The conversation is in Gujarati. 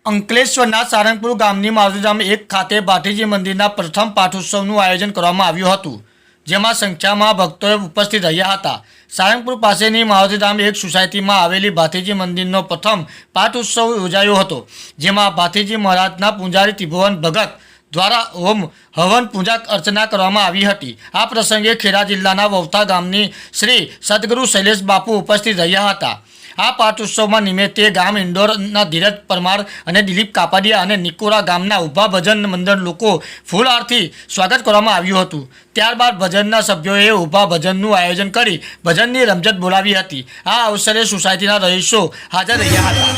અંકલેશ્વરના સારંગપુર ગામની મારુતિધામ 1 ખાતે ભાતીજી મંદિરના પ્રથમ પાઠોત્સવનું આયોજન કરવામાં આવ્યું હતું, જેમાં સંખ્યામાં ભક્તોએ ઉપસ્થિત રહ્યા હતા. સારંગપુર પાસેની મારુતિધામ 1 સોસાયટીમાં આવેલી ભાતીજી મંદિરનો પ્રથમ પાઠોત્સવ યોજાયો હતો, જેમાં ભાતીજી મહારાજના પૂજારી ત્રિભુવન ભગત દ્વારા હોમ હવન પૂજા અર્ચના કરવામાં આવી હતી. આ પ્રસંગે ખેડા જિલ્લાના વવથા ગામની શ્રી સદગુરુ શૈલેષ બાપુ ઉપસ્થિત રહ્યા હતા. આ પાઠોત્સવમાં નિમિત્તે ગામ ઇન્દોરના ધીરજ પરમાર અને દિલીપ કાપડિયા અને નિકોરા ગામના ઊભા ભજન મંડળ લોકો ફૂલ આરતી સ્વાગત કરવામાં આવ્યું હતું. ત્યારબાદ ભજનના સભ્યોએ ઊભા ભજનનું આયોજન કરી ભજનની રમઝટ બોલાવી હતી. આ અવસરે સોસાયટીના રહીશો હાજર રહ્યા હતા.